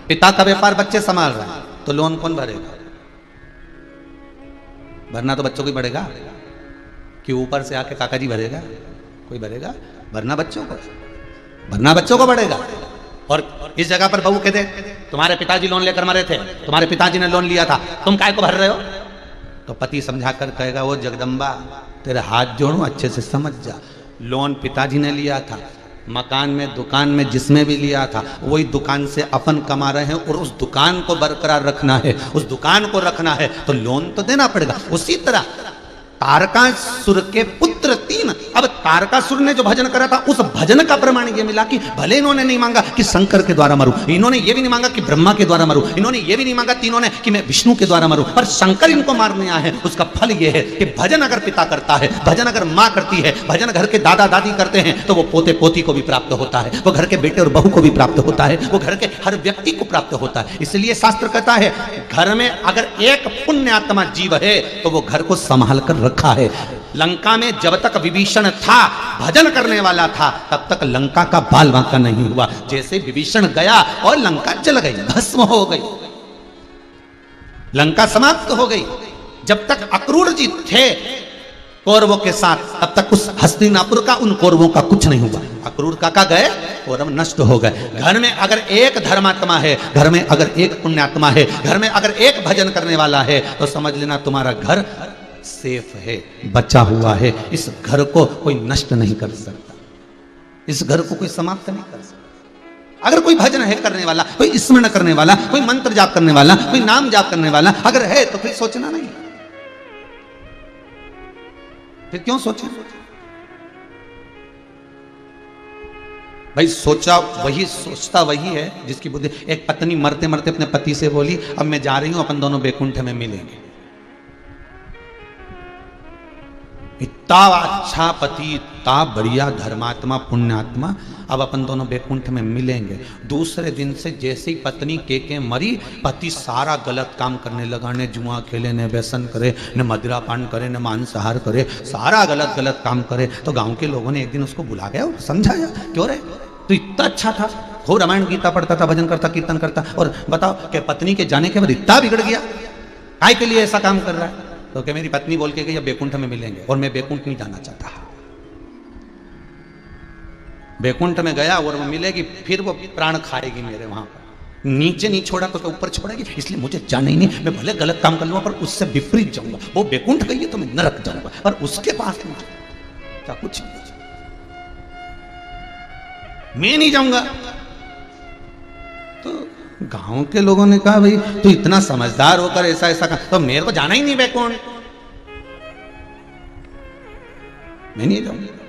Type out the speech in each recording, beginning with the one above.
पिता का व्यापार बच्चे संभाल रहे हैं, तो लोन कौन भरेगा? भरना तो बच्चों को ही पड़ेगा कि ऊपर से आके काका जी भरेगा? कोई भरेगा? भरना बच्चों को, भरना बच्चों को पड़ेगा। और इस जगह पर बहू कहते तुम्हारे पिताजी लोन लेकर मरे थे, तुम्हारे पिताजी ने लोन लिया था, तुम काय को भर रहे हो? तो पति समझा कर कहेगा वो जगदम्बा तेरे हाथ जोड़ूं, अच्छे से समझ जा, लोन पिताजी ने लिया था, मकान में दुकान में जिसमें भी लिया था वही दुकान से अपन कमा रहे हैं और उस दुकान को बरकरार रखना है, उस दुकान को रखना है तो लोन तो देना पड़ेगा। उसी तरह तारकासुर के पुत्र 3, अब तारकासुर ने जो भजन करा था उस भजन का प्रमाण ये मिला कि भले इन्होंने नहीं मांगा कि शंकर के द्वारा मरूं, इन्होंने ये भी नहीं मांगा कि ब्रह्मा के द्वारा मरूं, इन्होंने ये भी नहीं मांगा तीनों ने कि मैं विष्णु के द्वारा मरूं, पर शंकर इनको मारने आए हैं। उसका फल ये है कि भजन अगर पिता करता है, भजन अगर माँ करती है, भजन घर के दादा दादी करते हैं तो वो पोते पोती को भी प्राप्त होता है, वो घर के बेटे और बहू को भी प्राप्त होता है, वो घर के हर व्यक्ति को प्राप्त होता है। इसलिए शास्त्र कहता है घर में अगर एक पुण्य आत्मा जीव है तो वो घर को संभाल कर रखा है। लंका में जब तक विभीषण था, भजन करने वाला था, तब तक लंका का बाल बांका नहीं हुआ। जैसे विभीषण गया और लंका जल गई, भस्म हो गई, लंका समाप्त हो गई। जब तक अक्रूर जी थे कौरवों के साथ, तब तक उस हस्तिनापुर का उन कौरवों का कुछ नहीं हुआ। अक्रूर काका गए, कौरव नष्ट हो गए। घर में अगर एक धर्मात्मा है, घर में अगर एक पुण्यात्मा है, घर में अगर एक भजन करने वाला है, तो समझ लेना तुम्हारा घर सेफ है, बचा हुआ है। इस घर को कोई नष्ट नहीं कर सकता, इस घर को कोई समाप्त नहीं कर सकता। अगर कोई भजन है करने वाला, कोई स्मरण करने वाला, कोई मंत्र जाप करने वाला, कोई नाम जाप करने वाला अगर है तो फिर सोचना नहीं, फिर क्यों सोचे? भाई सोचा वही, सोचता वही है जिसकी बुद्धि। एक पत्नी मरते मरते अपने पति से बोली अब मैं जा रही हूं, अपन दोनों बैकुंठ में मिलेंगे। इतना अच्छा पति, इतना बढ़िया धर्मात्मा पुण्यात्मा, अब अपन दोनों बैकुंठ में मिलेंगे। दूसरे दिन से जैसे ही पत्नी के मरी, पति सारा गलत काम करने लगा, ने जुआ खेले, ने व्यसन करे, ने मदिरा पान करे, ने मांसाहार करे, सारा गलत गलत काम करे। तो गांव के लोगों ने एक दिन उसको बुला गया और समझाया, क्यों रे तो इतना अच्छा था, खूब रामायण गीता पढ़ता था, भजन करता, कीर्तन करता, और बताओ कि पत्नी के जाने के बाद इतना बिगड़ गया, काय के लिए ऐसा काम कर रहा है? तो क्या मेरी पत्नी बोल के गई अब बैकुंठ में मिलेंगे, और मैं बैकुंठ नहीं जाना चाहता। बैकुंठ में गया और वो मिलेगी, फिर वो प्राण खाएगी मेरे वहां पर। नीचे नहीं छोड़ा तो ऊपर छोड़ेगी, इसलिए मुझे जाना ही नहीं। मैं भले गलत काम कर लूंगा पर उससे विपरीत जाऊंगा। वो बैकुंठ गई है तो मैं नरक जाऊंगा, पर उसके पास क्या कुछ नहीं, मैं नहीं जाऊंगा। तो गांव के लोगों ने कहा भाई तू इतना समझदार होकर ऐसा ऐसा कर, तो मेरे को जाना ही नहीं बैकुंठ, मैं नहीं जाऊंगा।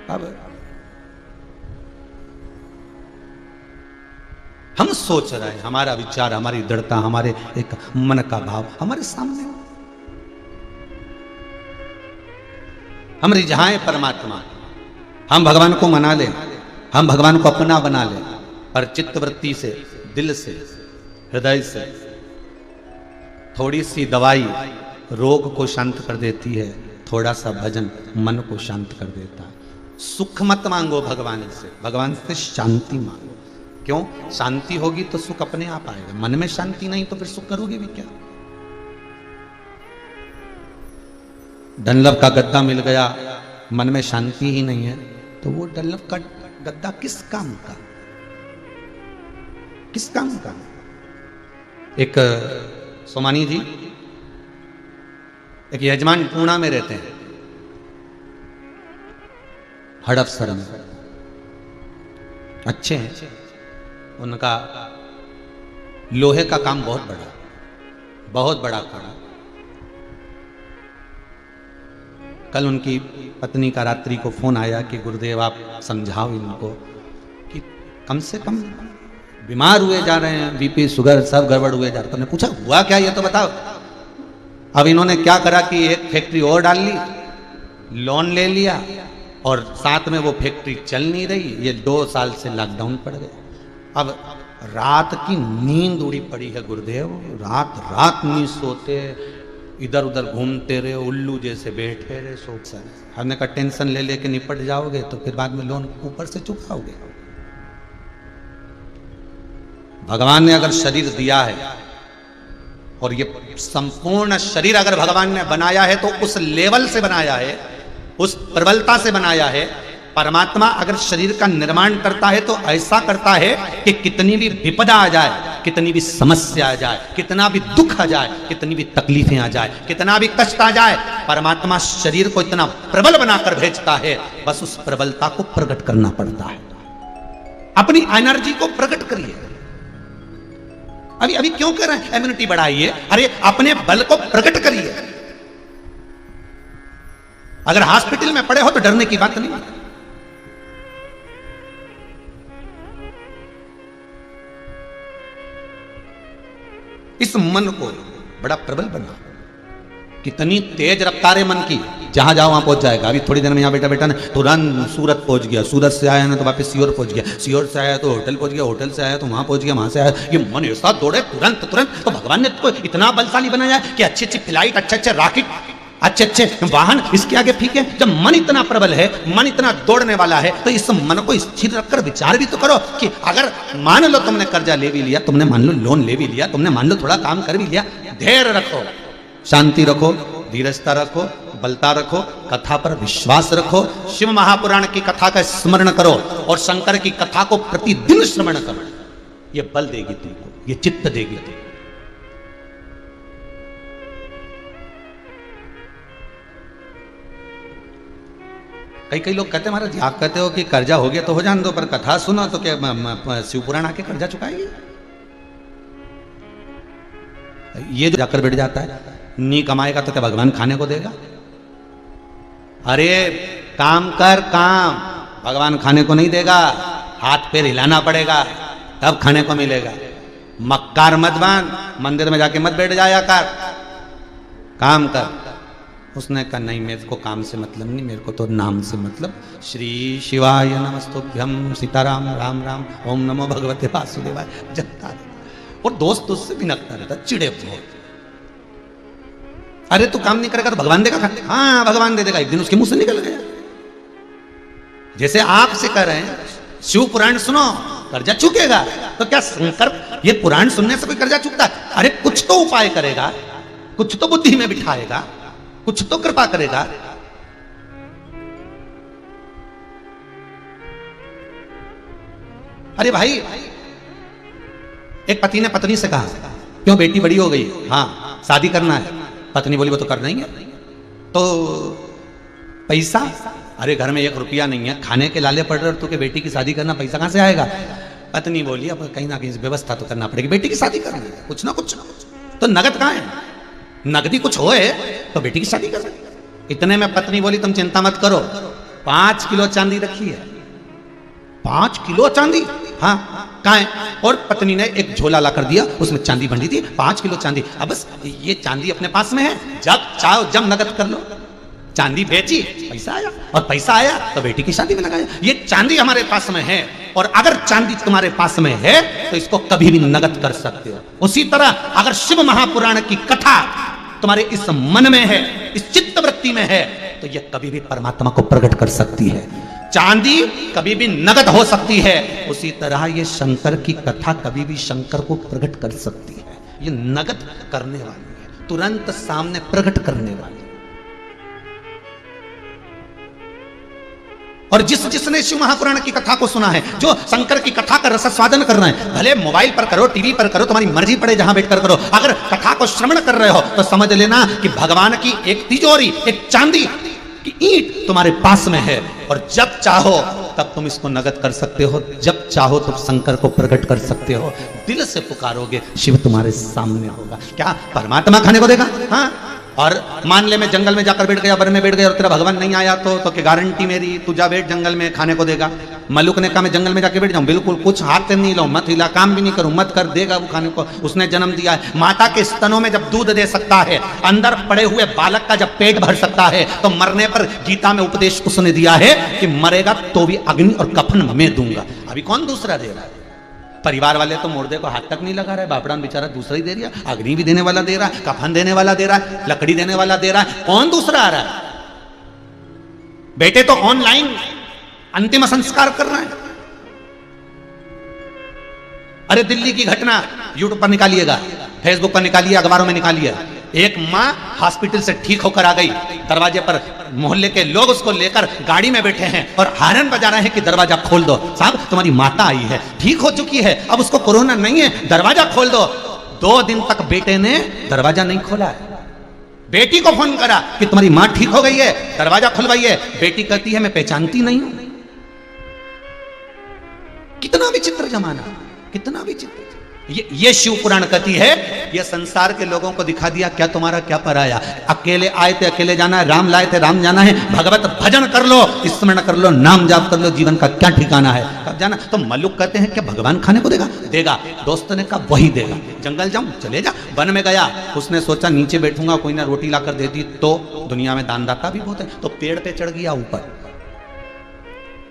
अब हम सोच रहे हैं, हमारा विचार, हमारी दृढ़ता, हमारे एक मन का भाव हमारे सामने, हम रिझाएं परमात्मा, हम भगवान को मना लें, हम भगवान को अपना बना लें, पर चित्त वृत्ति से, दिल से, हृदय से। थोड़ी सी दवाई रोग को शांत कर देती है, थोड़ा सा भजन मन को शांत कर देता है। सुख मत मांगो भगवान से, भगवान से शांति मांगो। क्यों? शांति होगी तो सुख अपने आप आएगा। मन में शांति नहीं तो फिर सुख करोगे भी क्या? डनलप का गद्दा मिल गया, मन में शांति ही नहीं है, तो वो डनलप का गद्दा किस काम का, किस काम का? एक सोमानी जी, एक यजमान पूर्णा में रहते हैं, हड़पसर में, अच्छे हैं। उनका लोहे का काम बहुत बड़ा, बहुत बड़ा काम। कल उनकी पत्नी का रात्रि को फोन आया कि गुरुदेव आप समझाओ इनको कि कम से कम बीमार हुए जा रहे हैं, बीपी शुगर सब गड़बड़ हुए जा रहे हैं। तो पूछा हुआ क्या ये तो बताओ। अब इन्होंने क्या करा कि एक फैक्ट्री और डाल ली, लोन ले लिया, और साथ में वो फैक्ट्री चल नहीं रही। ये 2 साल से लॉकडाउन पड़ गए। अब रात की नींद उड़ी पड़ी है गुरुदेव, रात रात नहीं सोते, इधर उधर घूमते रहे, उल्लू जैसे बैठे रहे। सोच हमने कहा टेंशन ले लेके निपट जाओगे तो फिर बाद में लोन ऊपर से चुकाओगे। भगवान ने अगर शरीर दिया है और ये संपूर्ण शरीर अगर भगवान ने बनाया है तो उस लेवल से बनाया है, उस प्रबलता से बनाया है। परमात्मा अगर शरीर का निर्माण करता है तो ऐसा करता है कि कितनी भी विपदा आ जाए, कितनी भी समस्या आ जाए, कितना भी दुख आ जाए, कितनी भी तकलीफें आ जाए, कितना भी कष्ट आ जाए, परमात्मा शरीर को इतना प्रबल बनाकर भेजता है। बस उस प्रबलता को प्रकट करना पड़ता है। अपनी एनर्जी को प्रकट करिए। अभी अभी क्यों कर रहे हैं इम्यूनिटी बढ़ाइए? अरे अपने बल को प्रकट करिए। अगर हॉस्पिटल में पड़े हो तो डरने की बात नहीं। इस मन को बड़ा प्रबल बना। कितनी तेज रफ्तार है मन की, जहां जाओ वहां पहुंच जाएगा। अभी थोड़ी देर में यहां बेटा ना तुरंत सूरत पहुंच गया, सूरत से आया ना तो वापस सीहोर पहुंच गया, सीहोर से आया तो होटल पहुंच गया, होटल से आया तो वहां पहुंच गया, वहां से आया। ये मन ऐसा दौड़े तुरंत तुरंत। तो भगवान ने तो इतना बलशाली बनाया है कि अच्छी अच्छी फ्लाइट, अच्छे अच्छे रॉकेट, अच्छे अच्छे वाहन इसके आगे फीके। जब मन इतना प्रबल है, मन इतना दौड़ने वाला है, तो इस मन को स्थिर रखकर विचार भी तो करो कि अगर मान लो तुमने कर्जा ले भी लिया, तुमने मान लो लोन ले भी लिया, तुमने मान लो थोड़ा काम कर भी लिया, धैर्य रखो, शांति रखो, धीरजता रखो, बलता रखो, कथा पर विश्वास रखो, शिव महापुराण की कथा का स्मरण करो और शंकर की कथा को प्रतिदिन श्रवण करो। ये बल देगी तुमको, ये चित्त देगी तुमको। कई लोग कहते हैं महाराज आप कहते हो कि कर्जा हो गया तो हो जाने दो, पर कथा सुनो तो क्या शिवपुराण आके कर्जा चुकाएगी? ये जो जाकर बैठ जाता है, नहीं कमाएगा तो क्या भगवान खाने को देगा? अरे काम कर, काम भगवान खाने को नहीं देगा, हाथ पैर हिलाना पड़ेगा तब खाने को मिलेगा। मक्कार मत बांध, मंदिर में जाके मत बैठ जाया कर, काम कर। उसने कहा नहीं, मेरे को काम से मतलब नहीं, मेरे को तो नाम से मतलब। श्री शिवाय नमस्तुभ्यम, सीताराम राम राम, ओम नमो भगवते वासुदेवाय जपता रहता। और दोस्त उससे भी नकता रहता, चिड़े बहुत। अरे तू काम नहीं करेगा तो भगवान देगा? हाँ भगवान दे देगा, एक दिन उसके मुंह से निकल गया। जैसे आपसे कह रहे हैं शिव पुराण सुनो, कर्जा चुकेगा। तो क्या शंकर ये पुराण सुनने से कोई कर्जा चुकता है? अरे कुछ तो उपाय करेगा, कुछ तो बुद्धि में बिठाएगा, कुछ तो कृपा करेगा। अरे भाई, एक पति ने पत्नी से कहा क्यों बेटी बड़ी हो गई, हाँ शादी करना है। पत्नी बोली वो तो करना ही है। तो पैसा, अरे घर में 1 रुपया नहीं है, खाने के लाले पड़ रहे, तो के बेटी की शादी करना, पैसा कहां से आएगा? पत्नी बोली अब कहीं ना कहीं व्यवस्था तो करना पड़ेगी, बेटी की शादी करनी है, कुछ ना कुछ। तो नगद कहां है? नगदी कुछ होए तो बेटी की शादी कर। इतने में पत्नी बोली तुम चिंता मत करो, 5 किलो चांदी रखी है। 5 किलो चांदी? हाँ कहाँ है? और पत्नी ने एक झोला ला कर दिया, उसमें चांदी बंधी थी, 5 किलो चांदी। अब बस ये चांदी अपने पास में है, जब चाहो जब नगद कर लो। चांदी बेची, पैसा आया, और पैसा आया तो बेटी की शादी में लगाया। ये चांदी हमारे पास में है, और अगर चांदी तुम्हारे पास में है तो इसको कभी भी नगद कर सकते हो। उसी तरह अगर शिव महापुराण की कथा तुम्हारे इस मन में है, इस चित्त वृत्ति में है, तो यह कभी भी परमात्मा को प्रकट कर सकती है। चांदी कभी भी नगद हो सकती है, उसी तरह ये शंकर की कथा कभी भी शंकर को प्रकट कर सकती है। ये नगद करने वाली है, तुरंत सामने प्रकट करने वाली। और जिसने शिव महापुराण की कथा को सुना है, जो शंकर की कथा का रसास्वादन कर रहे हैं, भले मोबाइल पर करो, टीवी पर करो, तुम्हारी मर्जी पड़े जहां बैठकर करो, अगर कथा को श्रवण कर रहे हो तो समझ लेना कि भगवान की एक तिजोरी, एक चांदी की ईंट तुम्हारे पास में है। और जब चाहो तब तुम इसको नगद कर सकते हो, जब चाहो तुम शंकर को प्रकट कर सकते हो। दिल से पुकारोगे, शिव तुम्हारे सामने होगा। क्या परमात्मा खाने को देगा? हाँ। और मान ले मैं जंगल में जाकर बैठ गया, वन में बैठ गया, और तेरा भगवान नहीं आया तो क्या गारंटी मेरी तू जा बैठ जंगल में, खाने को देगा? मलुक ने कहा मैं जंगल में जाके बैठ जाऊं, बिल्कुल कुछ हाथ नहीं लो, मत हिला, काम भी नहीं करूं, मत कर, देगा वो खाने को। उसने जन्म दिया है। माता के स्तनों में जब दूध दे सकता है, अंदर पड़े हुए बालक का जब पेट भर सकता है, तो मरने पर गीता में उपदेश उसने दिया है कि मरेगा तो भी अग्नि और कफन मैं दूंगा। अभी कौन दूसरा दे रहा है? परिवार वाले तो मुर्दे को हाथ तक नहीं लगा रहे, बापड़ान बेचारा दूसरा ही दे रहा है, अग्नि भी देने वाला दे रहा है, कफन देने वाला दे रहा है, लकड़ी देने वाला दे रहा है, कौन दूसरा आ रहा है? बेटे तो ऑनलाइन अंतिम संस्कार कर रहे हैं। अरे दिल्ली की घटना यूट्यूब पर निकालिएगा, फेसबुक पर निकालिए, अखबारों में निकालिए। एक माँ हॉस्पिटल से ठीक होकर आ गई, दरवाजे पर मोहल्ले के लोग उसको लेकर गाड़ी में बैठे हैं और हारन बजा रहे हैं कि दरवाजा खोल दो, साहब तुम्हारी माता आई है, ठीक हो चुकी है, अब उसको कोरोना नहीं है, दरवाजा खोल दो। 2 दिन तक बेटे ने दरवाजा नहीं खोला है। बेटी को फोन करा कि तुम्हारी मां ठीक हो गई है, दरवाजा खुलवाइए। बेटी कहती है मैं पहचानती नहीं हूं। कितना विचित्र जमाना, कितना विचित्र। ये शिव पुराण कहती है, ये संसार के लोगों को दिखा दिया क्या तुम्हारा क्या पराया। अकेले आए थे अकेले जाना है, राम लाए थे राम जाना है। भगवत भजन कर लो, स्मरण कर लो, नाम जाप कर लो, जीवन का क्या ठिकाना है, कब जाना। तो मल्लुक कहते हैं क्या भगवान खाने को देगा? देगा। दोस्त ने कहा वही देगा। जंगल जाऊं, चले जा। वन में गया, उसने सोचा नीचे बैठूंगा, कोई ना रोटी लाकर दे दी तो दुनिया में दानदाता भी बहुत है, तो पेड़ पे चढ़ गया ऊपर।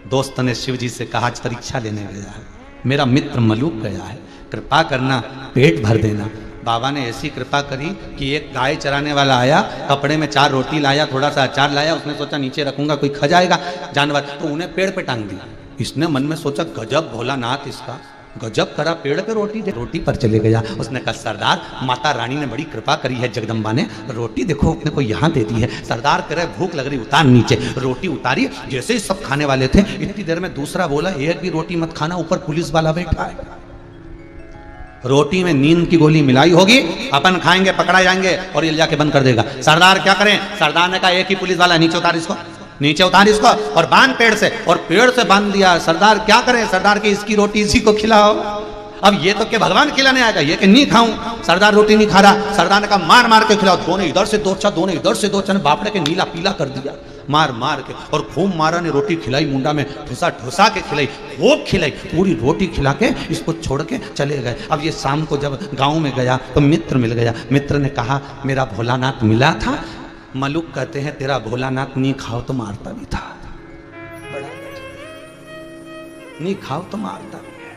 दोस्त ने शिव जी से कहा आज परीक्षा लेने गया है, मेरा मित्र मलूक गया है, कृपा करना पेट भर देना। बाबा ने ऐसी कृपा करी कि एक गाय चराने वाला आया, कपड़े में 4 रोटी लाया, थोड़ा सा अचार लाया, उसने सोचा नीचे रखूंगा कोई खा जाएगा जानवर, तो उन्हें पेड़ पे टांग दिया। इसने मन में सोचा गजब भोलानाथ, इसका गजब करा, पेड़ पे रोटी दे। रोटी पर चले गया। उसने कहा सरदार माता रानी ने बड़ी कृपा करी है, जगदम्बा ने, रोटी देखो अपने को यहाँ दे दी है। सरदार कह रहे भूख लग रही, उतार नीचे। रोटी उतारी, जैसे ही सब खाने वाले थे इतनी देर में दूसरा बोला एक भी रोटी मत खाना, ऊपर पुलिस वाला बैठा है। रोटी में नींद की गोली मिलाई होगी, अपन खाएंगे पकड़ा जाएंगे और ये जाके बंद कर देगा। सरदार क्या करें? सरदार ने कहा एक ही पुलिस वाला, नीचे उतार इसको, नीचे उतार इसको और बांध पेड़ से, और पेड़ से बांध दिया। सरदार क्या करें? सरदार की इसकी रोटी इसी को खिलाओ। अब ये तो क्या भगवान खिलाने आएगा, ये कि नहीं खाऊं। सरदार रोटी नहीं खा रहा, सरदार ने कहा मार मार के खिलाओ। दोनों इधर से दो अच्छा, दोनों इधर से दो अच्छा, बापड़े के नीला पीला कर दिया मार मार के, और खूब मारा ने रोटी खिलाई, मुंडा में ठुसा ठुसा के खिलाई, खूब खिलाई, पूरी रोटी खिला के इसको छोड़ के चले गए। अब ये शाम को जब गांव में गया तो मित्र मिल गया। मित्र ने कहा मेरा भोलानाथ मिला था। मलुक कहते हैं तेरा भोलानाथ नहीं खाओ तो मारता भी था, नहीं खाओ तो मारता भी है।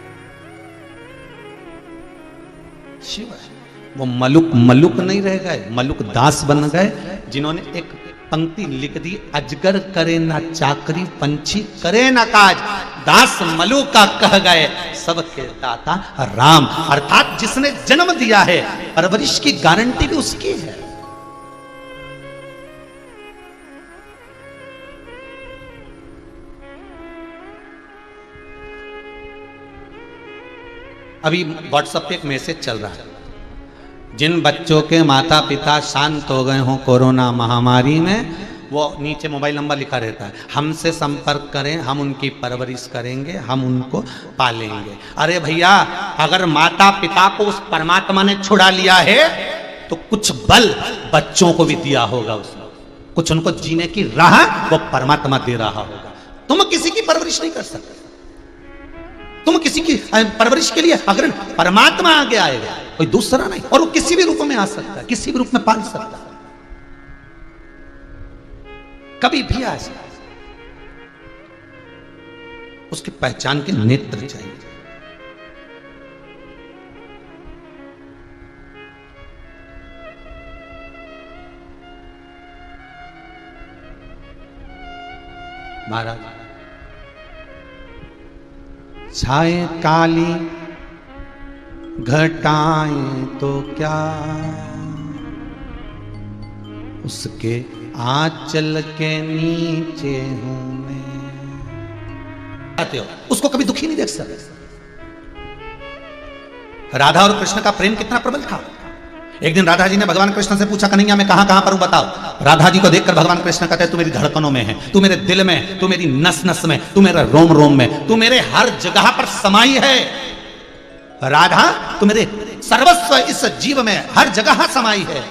शिव है वो। मलुक मलुक नहीं रह गए, मलुक दास बन गए, जिन्होंने एक पंक्ति लिख दी, अजगर करे ना चाकरी, पंछी करे ना काज, दास मलुक का कह गए सबके दाता राम। अर्थात जिसने जन्म दिया है, परवरिश की गारंटी भी उसकी है। अभी व्हाट्सएप पे एक मैसेज चल रहा है, जिन बच्चों के माता पिता शांत हो गए हों कोरोना महामारी में, वो नीचे मोबाइल नंबर लिखा रहता है, हमसे संपर्क करें, हम उनकी परवरिश करेंगे, हम उनको पालेंगे। अरे भैया, अगर माता पिता को उस परमात्मा ने छुड़ा लिया है तो कुछ बल बच्चों को भी दिया होगा, उसने कुछ उनको जीने की राह वो परमात्मा दे रहा होगा। तुम किसी की परवरिश नहीं कर सकते, तुम किसी की परवरिश के लिए अगर परमात्मा आगे आएगा, कोई दूसरा नहीं, और वो किसी भी रूप में आ सकता है, किसी भी रूप में पाल सकता है, कभी भी आ सकता है। उसकी पहचान के नेत्र चाहिए। महाराज छाए काली घटाएं तो क्या, उसके आंचल के नीचे हूं मैं। आते हो उसको कभी दुखी नहीं देख सकते। राधा और कृष्ण का प्रेम कितना प्रबल था। एक दिन राधा जी ने भगवान कृष्ण से पूछा कन्हैया मैं कहां कहां पर हूं बताओ। राधा जी को देखकर भगवान कृष्ण कहते तू मेरी धड़कनों में है, तू मेरे दिल में, तू मेरी नस नस में, तू मेरे रोम रोम में, तू मेरे हर जगह पर समाई है। राधा तू मेरे सर्वस्व इस जीव में हर जगह समाई है।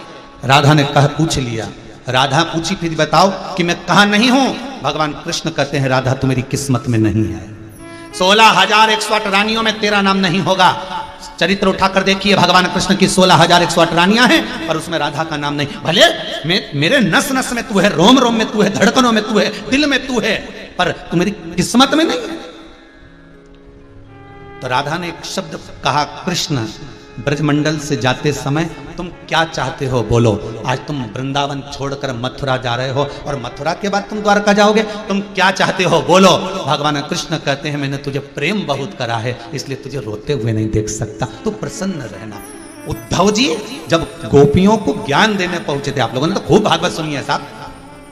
राधा ने कहा पूछ लिया। राधा पूछी फिर बताओ कि मैं कहां नहीं हूं। भगवान कृष्ण कहते हैं राधा तू मेरी किस्मत में नहीं है। 16,108 रानियों में तेरा नाम नहीं होगा। चरित्र उठाकर देखिए भगवान कृष्ण की 16,108 रानियां हैं पर उसमें राधा का नाम नहीं। भले मेरे नस नस में तू है, रोम रोम में तू है, धड़कनों में तू है, दिल में तू है, पर तू मेरी किस्मत में नहीं है। तो राधा ने एक शब्द कहा कृष्ण, ब्रजमंडल से जाते समय तुम क्या चाहते हो बोलो। आज तुम वृंदावन छोड़कर मथुरा जा रहे हो और मथुरा के बाद तुम द्वारका जाओगे, तुम क्या चाहते हो बोलो। भगवान कृष्ण कहते हैं मैंने तुझे प्रेम बहुत करा है इसलिए तुझे रोते हुए नहीं देख सकता, तू प्रसन्न रहना। उद्धव जी जब गोपियों को ज्ञान देने पहुंचे थे, आप लोगों ने तो खूब भागवत सुनी है साहब,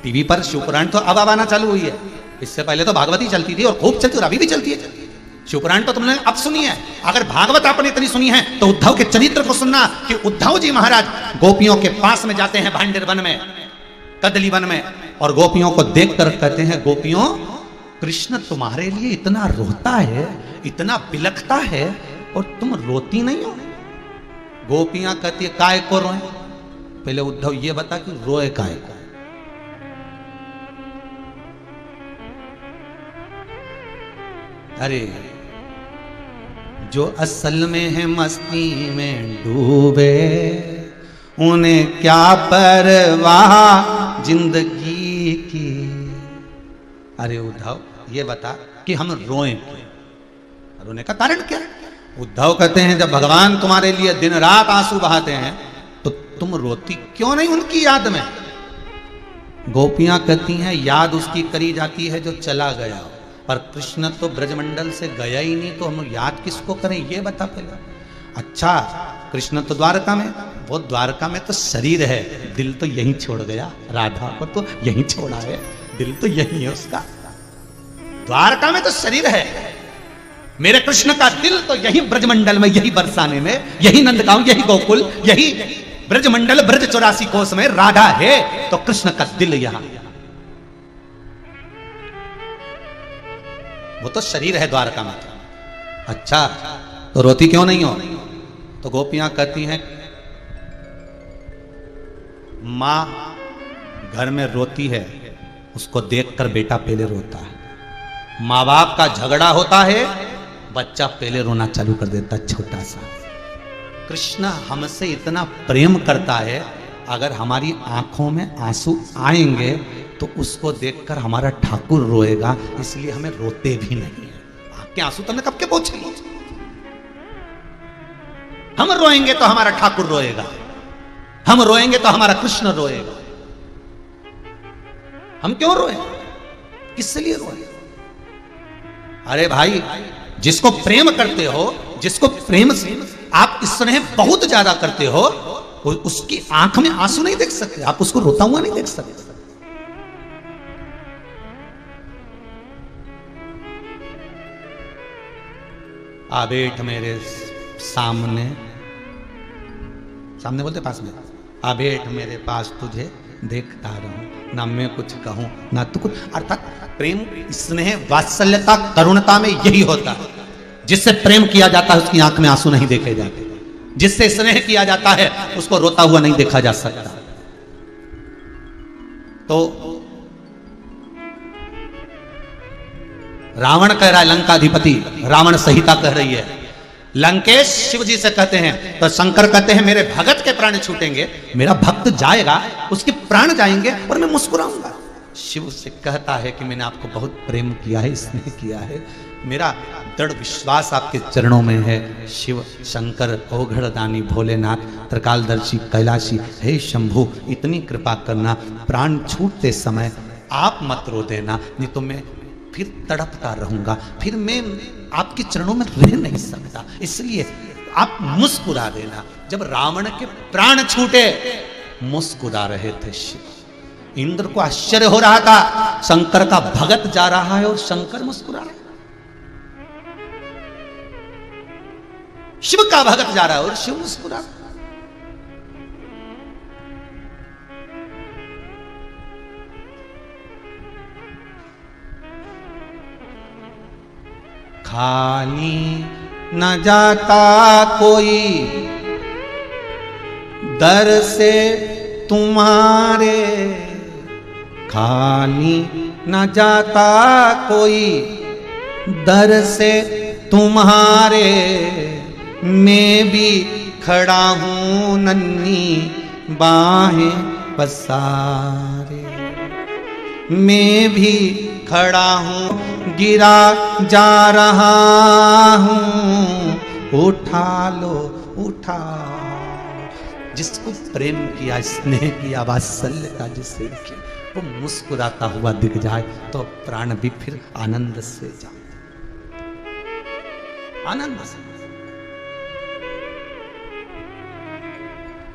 टीवी पर शिवपुराण तो अब आना चालू हुई है, इससे पहले तो भागवत ही चलती थी और खूब चलती और अभी भी चलती है। शिवपुराण तो तुमने अब सुनी है, अगर भागवत आपने इतनी सुनी है तो उद्धव के चरित्र को सुनना कि उद्धव जी महाराज गोपियों के पास में जाते हैं भांडेर वन में, कदली वन में, और गोपियों को देखकर कहते हैं गोपियों कृष्ण तुम्हारे लिए इतना रोता है, इतना बिलखता है और तुम रोती नहीं हो। गोपियां कहती है काय को रोए। पहले उद्धव ये बता कि रोए काय को। अरे जो असल में है मस्ती में डूबे उन्हें क्या परवाह जिंदगी की। अरे उद्धव ये बता कि हम रोएं, रोने का कारण क्या है। उद्धव कहते हैं जब भगवान तुम्हारे लिए दिन रात आंसू बहाते हैं तो तुम रोती क्यों नहीं उनकी याद में। गोपियां कहती हैं याद उसकी करी जाती है जो चला गया, पर कृष्ण तो ब्रजमंडल से गया ही नहीं, तो हम याद किसको करें ये बता पहले। अच्छा कृष्ण तो द्वारका में, वो द्वारका में तो शरीर है, दिल तो यहीं छोड़ गया, राधा को तो यहीं छोड़ा है, दिल तो यहीं है उसका। द्वारका में तो शरीर है, मेरे कृष्ण का दिल तो यही ब्रजमंडल में, यही बरसाने में, यही नंदगांव, यही गोकुल, यही ब्रजमंडल ब्रज 84 कोस में राधा है, तो कृष्ण का दिल यहां। वो तो शरीर है द्वारका में। अच्छा तो रोती क्यों नहीं हो। तो गोपियां कहती हैं मां घर में रोती है, उसको देखकर बेटा पहले रोता है। मां बाप का झगड़ा होता है, बच्चा पहले रोना चालू कर देता छोटा सा। कृष्ण हमसे इतना प्रेम करता है, अगर हमारी आंखों में आंसू आएंगे तो उसको देखकर हमारा ठाकुर रोएगा, इसलिए हमें रोते भी नहीं है। आपके आंसू तुमने कब के पोंछ लिए। हम रोएंगे तो हमारा ठाकुर रोएगा, हम रोएंगे तो हमारा कृष्ण रोएगा। हम क्यों रोए, किस लिए रोए। अरे भाई जिसको प्रेम करते हो, जिसको प्रेम से आप स्नेह बहुत ज्यादा करते हो, उसकी आंख में आंसू नहीं देख सकते, आप उसको रोता हुआ नहीं देख सकते। आ बैठ मेरे सामने, सामने बोलते पास में, आ बैठ मेरे पास तुझे देखता रहूं, ना मैं कुछ कहूं ना तू कुछ। अर्थात प्रेम स्नेह वात्सल्यता करुणता में यही होता है। जिससे प्रेम किया जाता है उसकी आंख में आंसू नहीं देखे जाते, जिससे स्नेह किया जाता है उसको रोता हुआ नहीं देखा जा सकता। तो रावण कह रहा है, लंकाधिपति रावण संहिता कह रही है, लंकेश शिव जी से कहते हैं, तो शंकर कहते हैं मेरे भगत के प्राण छूटेंगे, मेरा भक्त जाएगा, उसके प्राण जाएंगे और मैं मुस्कुराऊंगा। शिव से कहता है कि मैंने आपको बहुत प्रेम किया है, स्नेह किया है, मेरा दृढ़ विश्वास आपके चरणों में है। शिव शंकर ओघड़दानी भोलेनाथ त्रिकालदर्शी कैलाशी, हे शंभु इतनी कृपा करना, प्राण छूटते समय आप मत रो देना, नहीं तो मैं फिर तड़पता रहूंगा, फिर मैं आपके चरणों में रह नहीं सकता, इसलिए आप मुस्कुरा देना। जब रावण के प्राण छूटे मुस्कुरा रहे थे शिव। इंद्र को आश्चर्य हो रहा था, शंकर का भगत जा रहा है और शंकर मुस्कुरा रहा है। शिव का भगत जा रहा है और शिव मुस्कुरा रहा है। खाली न जाता कोई दर से तुम्हारे, खाली न जाता कोई दर से तुम्हारे, मैं भी खड़ा हूं नन्ही बाहें पसारे, मैं भी खड़ा हूं, गिरा जा रहा हूं, उठा लो उठा। जिसको प्रेम किया, स्नेह किया, वात्सल्य का जिससे किया, वो मुस्कुराता हुआ दिख जाए तो प्राण भी फिर आनंद से जाए, आनंद से।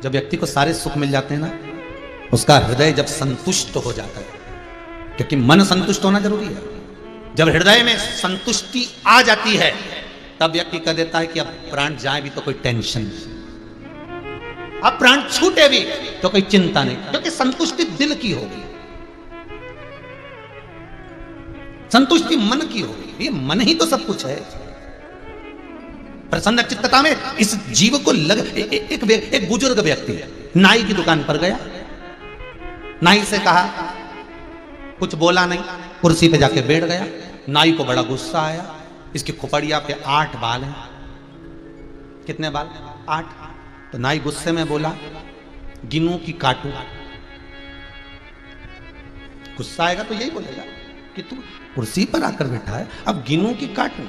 जब व्यक्ति को सारे सुख मिल जाते हैं ना, उसका हृदय जब संतुष्ट हो जाता है, क्योंकि मन संतुष्ट होना जरूरी है। जब हृदय में संतुष्टि आ जाती है तब व्यक्ति कह देता है कि अब प्राण जाए भी तो कोई टेंशन नहीं, अब प्राण छूटे भी तो कोई चिंता नहीं, क्योंकि संतुष्टि दिल की होगी, संतुष्टि मन की होगी। ये मन ही तो सब कुछ है। प्रसन्न चित्तता में इस जीव को एक बुजुर्ग व्यक्ति नाई की दुकान पर गया, नाई से कहा, कुछ बोला नहीं, कुर्सी पे जाके बैठ गया। नाई को बड़ा गुस्सा आया, इसकी खोपड़िया पे 8 बाल हैं। कितने बाल? 8। तो नाई गुस्से में बोला, गिनूं की काटूं? गुस्सा आएगा तो यही बोलेगा कि तू कुर्सी पर आकर बैठा है, अब गिनूं की काटूं?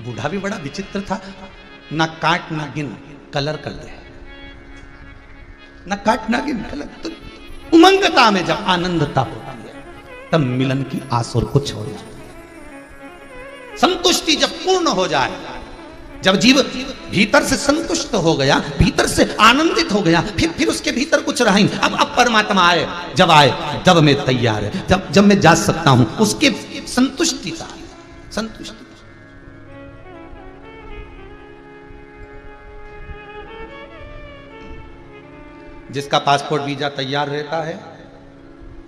बूढ़ा भी बड़ा विचित्र था, ना काट ना गिन, कलर कर दे, ना काट ना गिन, कलर। तो उमंगता में जब आनंदता होती है तब मिलन की आस और कुछ हो जाए। संतुष्टि जब पूर्ण हो जाए, जब जीव भीतर से संतुष्ट हो गया, भीतर से आनंदित हो गया, फिर उसके भीतर कुछ रहा ही। अब परमात्मा आए जब मैं तैयार है, जब मैं जा सकता हूं, उसके संतुष्टि का संतुष्टि। जिसका पासपोर्ट वीजा तैयार रहता है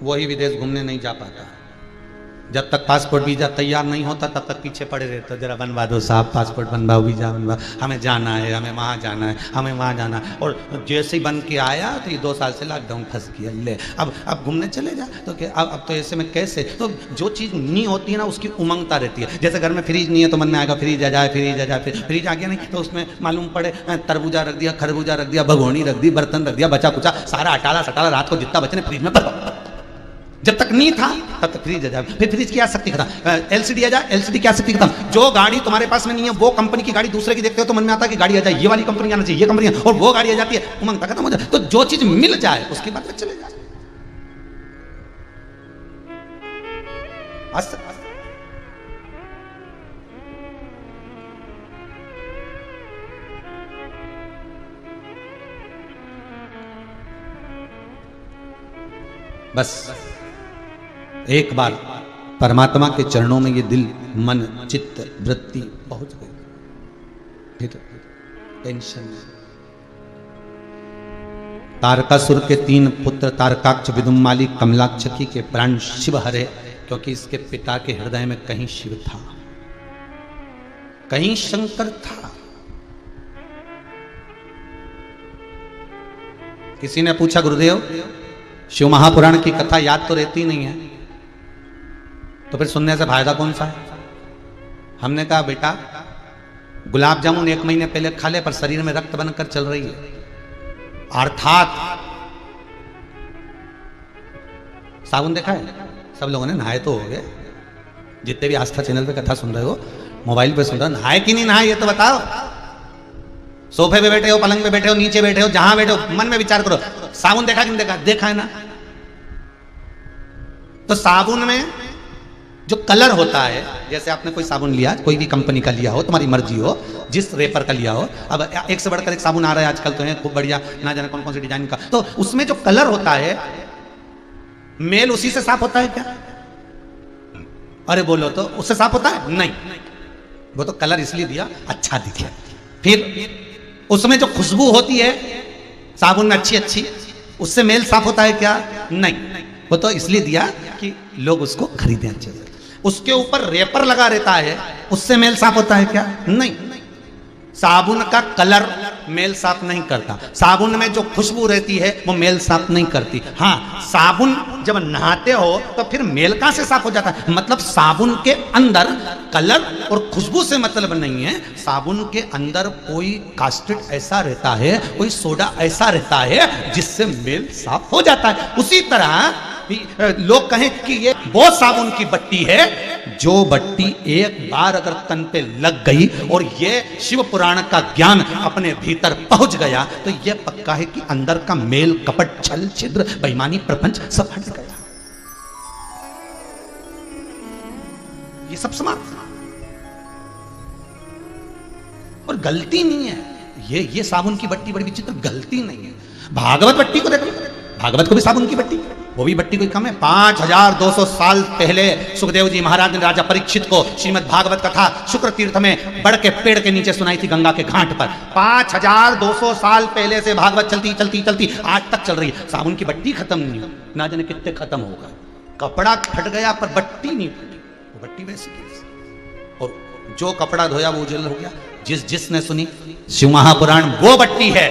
वही विदेश घूमने नहीं जा पाता। जब तक पासपोर्ट वीजा तैयार नहीं होता तब तक पीछे पड़े रहते, जरा बनवा दो साहब, पासपोर्ट बनवाओ, वीजा बनवाओ, हमें जाना है, हमें वहाँ जाना है, हमें वहाँ जाना है। और जैसे ही बन के आया तो ये 2 साल से लॉकडाउन फंस गया, ले अब घूमने चले जा, तो क्या अब तो ऐसे में कैसे? तो जो चीज़ नहीं होती है ना उसकी उमंगता रहती है। जैसे घर में फ्रिज नहीं है तो मन में आएगा फ्रिज आ जाए, फ्रिज आ जाए, फ्रिज आ गया नहीं तो उसमें मालूम पड़े तरबूजा रख दिया, खरबूजा रख दिया, भगोनी रख दी, बर्तन रख दिया, बचा कुचा सारा अटाला सटाला रात को जितना बचे फ्रिज में भर। जब तक नहीं था तब तक फ्रिज आ जाए, फिर फ्रिज की आसक्ति खत्म, एलसीडी आ जाए, एलसीडी की आसक्ति खत्म। जो गाड़ी तुम्हारे पास में नहीं है वो कंपनी की गाड़ी दूसरे की देखते हो तो मन में आता है कि गाड़ी आ जाए, ये वाली कंपनी आना चाहिए, ये कंपनी, और वो गाड़ी आ जाती है, उमंग खत्म हो जाए। तो जो चीज मिल जाए उसके बाद में चले जाए। बस एक बार परमात्मा के चरणों में ये दिल, मन, चित्त, वृत्ति पहुंच गई, फिर टेंशन नहीं। तारकासुर के 3 पुत्र तारकाक्ष, विदुम्माली, कमलाक्षकी के प्राण शिव हरे, क्योंकि इसके पिता के हृदय में कहीं शिव था, कहीं शंकर था। किसी ने पूछा, गुरुदेव शिव महापुराण की कथा याद तो रहती नहीं है, तो फिर सुनने से फायदा कौन सा है? हमने कहा, बेटा गुलाब जामुन 1 महीने पहले खा ले, पर शरीर में रक्त बनकर चल रही है, अर्थात साबुन देखा है? सब लोगों ने नहाए तो हो गए, जितने भी आस्था चैनल पे कथा सुन रहे हो, मोबाइल पे सुन रहे हो, नहाए कि नहीं नहाए ये तो बताओ। सोफे पे बैठे हो, पलंग पे बैठे हो, नीचे बैठे हो, जहां बैठे हो, मन में विचार करो, साबुन देखा कि नहीं देखा? देखा है ना। तो साबुन में जो कलर होता है, जैसे आपने कोई साबुन लिया, कोई भी कंपनी का लिया हो, तुम्हारी मर्जी हो, जिस रेपर का लिया हो, अब एक से बढ़कर एक साबुन आ रहा है आजकल, तो है खूब बढ़िया, ना जाने कौन कौन सी डिजाइन का, तो उसमें जो कलर होता है, मेल उसी से साफ होता है क्या? अरे बोलो तो उससे साफ होता है? नहीं, वो तो कलर इसलिए दिया अच्छा दिखे। फिर उसमें जो खुशबू होती है साबुन में अच्छी अच्छी, उससे मेल साफ होता है क्या? नहीं, वो तो इसलिए दिया कि लोग उसको खरीदें अच्छे से। उसके ऊपर रेपर लगा रहता है, उससे मेल साफ होता है क्या? नहीं। साबुन का कलर मेल साफ नहीं करता, साबुन में जो खुशबू रहती है वो मेल साफ नहीं करती। हाँ, साबुन जब नहाते हो तो फिर मेल कहां से साफ हो जाता है? मतलब साबुन के अंदर कलर और खुशबू से मतलब नहीं है, साबुन के अंदर कोई कास्टिक ऐसा रहता है, कोई सोडा ऐसा रहता है जिससे मेल साफ हो जाता है। उसी तरह लोग कहें कि ये वो साबुन की बट्टी है जो बट्टी एक बार अगर तन पे लग गई और ये शिव पुराण का ज्ञान अपने भीतर पहुंच गया तो ये पक्का है कि अंदर का मेल कपट छल छिद्र बेईमानी प्रपंच सब हट गया, ये सब समाप्त। और गलती नहीं है ये साबुन की बट्टी बड़ी विचित्र, गलती नहीं है। भागवत बट्टी को देखो, भागवत को भी साबुन की बट्टी, वो भी बट्टी कोई कम है। 5200 साल पहले सुखदेव जी महाराज ने राजा परीक्षित को श्रीमद् भागवत कथा शुक्र तीर्थ में बड़ के पेड़ के नीचे सुनाई थी, गंगा के घाट पर। 5200 साल पहले से भागवत चलती चलती चलती आज तक चल रही है। साबुन की बट्टी खत्म नहीं हुई, ना जाने कितने खत्म होगा। कपड़ा फट गया पर बट्टी नहीं फटी, वो बट्टी वैसी की। और जो कपड़ा धोया वो उजल हो गया। जिसने सुनी शिव महापुराण वो बट्टी है,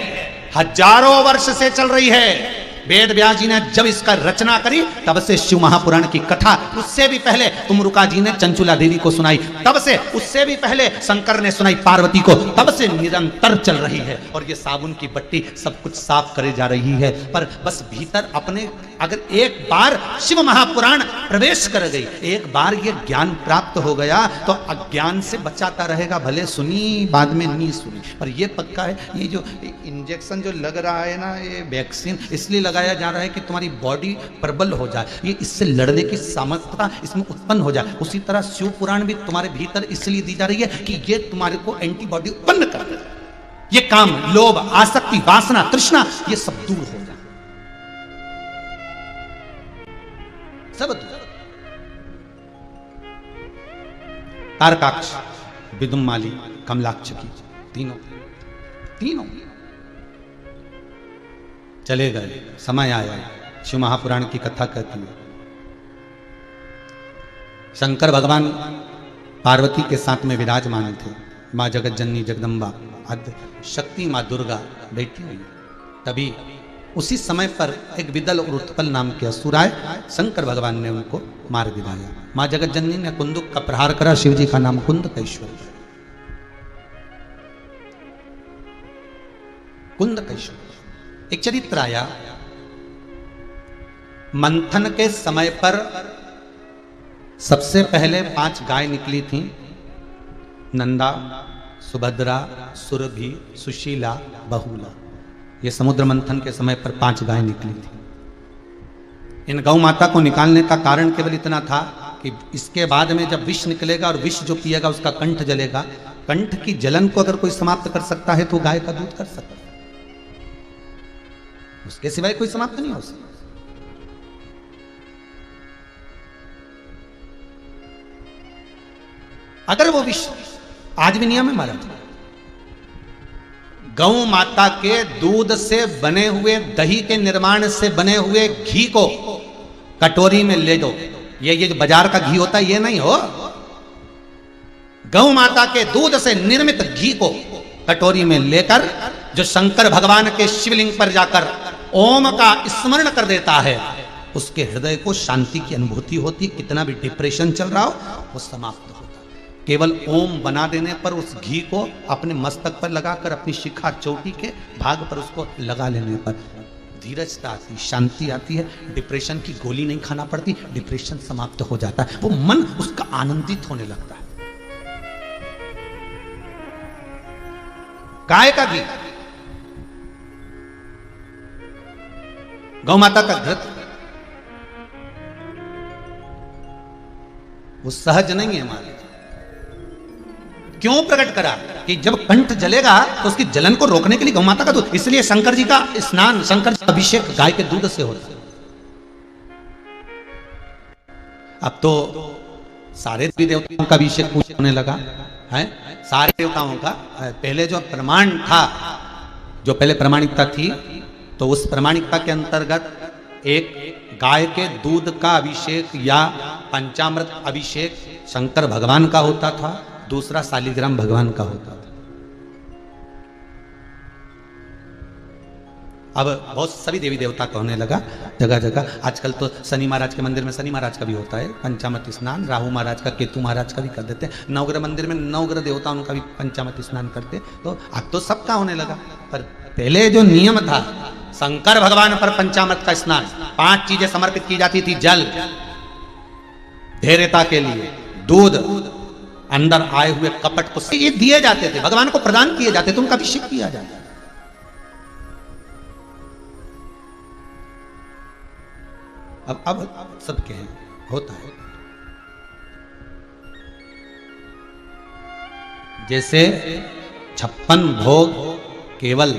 हजारों वर्ष से चल रही है। वेद व्यास जी ने जब इसका रचना करी तब से शिव महापुराण की कथा, उससे भी पहले तुमरुका जी ने चंचुला देवी को सुनाई, तब से उससे भी पहले शंकर ने सुनाई पार्वती को, तब से निरंतर चल रही है। और ये साबुन की बट्टी सब कुछ साफ करे जा रही है। पर बस भीतर अपने अगर एक बार शिव महापुराण प्रवेश कर गई, एक बार ये ज्ञान प्राप्त हो गया तो अज्ञान से बचाता रहेगा। भले सुनी बाद में नहीं सुनी, पर ये पक्का है। ये जो इंजेक्शन जो लग रहा है ना, ये वैक्सीन इसलिए लगाया जा रहा है कि तुम्हारी बॉडी प्रबल हो जाए, ये इससे लड़ने की सामर्थ्यता इसमें उत्पन्न हो जाए। उसी तरह शिव पुराण भी तुम्हारे भीतर इसलिए दी जा रही है कि ये तुम्हारे को एंटीबॉडी उत्पन्न कर दे, ये काम लोभ आसक्ति वासना तृष्णा ये सब दूर हो जाए, सब दूर। तारकाक्ष, विदुम्माली, कमलाक्ष की तीनों चले गए। समय आया, शिव महापुराण की कथा कहती है शंकर भगवान पार्वती के साथ में विराजमान थे। माँ जगत जननी जगदम्बा आद्य शक्ति माँ दुर्गा बैठी हुई। तभी उसी समय पर एक विदल और उत्पल नाम के असुर आए, शंकर भगवान ने उनको मार गिराया। माँ जगत जननी ने कुंदुक का प्रहार करा, शिव जी का नाम कुंदकेश्वर। कुंदकेश्वर एक चरित्र आया, मंथन के समय पर सबसे पहले 5 गाय निकली थी, नंदा, सुभद्रा, सुरभि, सुशीला, बहुला। ये समुद्र मंथन के समय पर 5 गाय निकली थी। इन गौ माता को निकालने का कारण केवल इतना था कि इसके बाद में जब विष निकलेगा और विष जो पिएगा उसका कंठ जलेगा, कंठ की जलन को अगर कोई समाप्त कर सकता है तो गाय का दूध कर सकता है, उसके सिवाय कोई समाप्त नहीं हो सकता। अगर वो विष आज भी नियम है हमारा, गौ माता के दूध से बने हुए दही के निर्माण से बने हुए घी को कटोरी में ले दो, ये जो बाजार का घी होता है ये नहीं हो, गौ माता के दूध से निर्मित घी को कटोरी में लेकर जो शंकर भगवान के शिवलिंग पर जाकर ओम का स्मरण कर देता है, उसके हृदय को शांति की अनुभूति होती है। कितना भी डिप्रेशन चल रहा हो वो समाप्त होता है। केवल ओम बना देने पर उस घी को अपने मस्तक पर लगाकर अपनी शिखा चोटी के भाग पर उसको लगा लेने पर धीरजता आती, शांति आती है। डिप्रेशन की गोली नहीं खाना पड़ती, डिप्रेशन समाप्त हो जाता है, वो मन उसका आनंदित होने लगता है। गाय का घी, गौ माता का घृत, वो सहज नहीं है हमारे। क्यों प्रकट करा कि जब कंठ जलेगा तो उसकी जलन को रोकने के लिए गौ माता का दूध, इसलिए शंकर जी का स्नान, शंकर जी का अभिषेक गाय के दूध से होता है। अब तो सारे देवी देवताओं का अभिषेक होने लगा है, सारे देवताओं का। पहले जो प्रमाण था, जो पहले प्रामाणिकता थी, तो उस प्रामाणिकता के अंतर्गत एक गाय के दूध का अभिषेक या पंचामृत अभिषेक शंकर भगवान का होता था, दूसरा शालिग्राम भगवान का होता था। अब बहुत सभी देवी देवता का होने लगा जगह जगह। आजकल तो शनि महाराज के मंदिर में शनि महाराज का भी होता है पंचामृत स्नान, राहु महाराज का, केतु महाराज का भी कर देते हैं। नवग्रह मंदिर में नवग्रह देवताओं का भी पंचामृत स्नान करते। तो अब तो सबका होने लगा, पर पहले जो नियम था, शंकर भगवान पर पंचामृत का स्नान, 5 चीजें समर्पित की जाती थी। जल, धैर्यता के लिए दूध, अंदर आए हुए कपट को, ये दिए जाते थे, भगवान को प्रदान किए जाते थे, उनका अभिषेक किया जाता। अब सबके हैं, होता है। जैसे 56 भोग केवल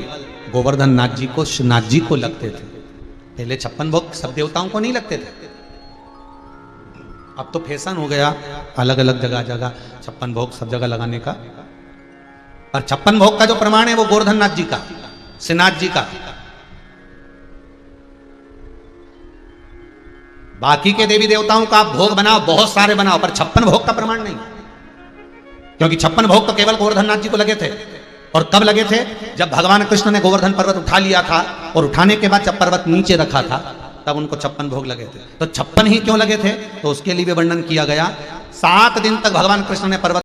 गोवर्धन नाथ जी को, श्रीनाथ जी को लगते थे। पहले 56 भोग सब देवताओं को नहीं लगते थे। अब तो फैशन हो गया अलग अलग जगह 56 भोग सब जगह लगाने का। पर 56 भोग का जो प्रमाण है वो गोवर्धन नाथ जी का, श्रीनाथ जी का। बाकी के देवी देवताओं का आप भोग बनाओ, बहुत सारे बनाओ, पर 56 भोग का प्रमाण नहीं। क्योंकि 56 भोग तो केवल गोवर्धन नाथ जी को लगे थे। और कब लगे थे? जब भगवान कृष्ण ने गोवर्धन पर्वत उठा लिया था, और उठाने के बाद जब पर्वत नीचे रखा था तब उनको 56 भोग लगे थे। तो 56 ही क्यों लगे थे? तो उसके लिए भी वर्णन किया गया। 7 दिन तक भगवान कृष्ण ने पर्वत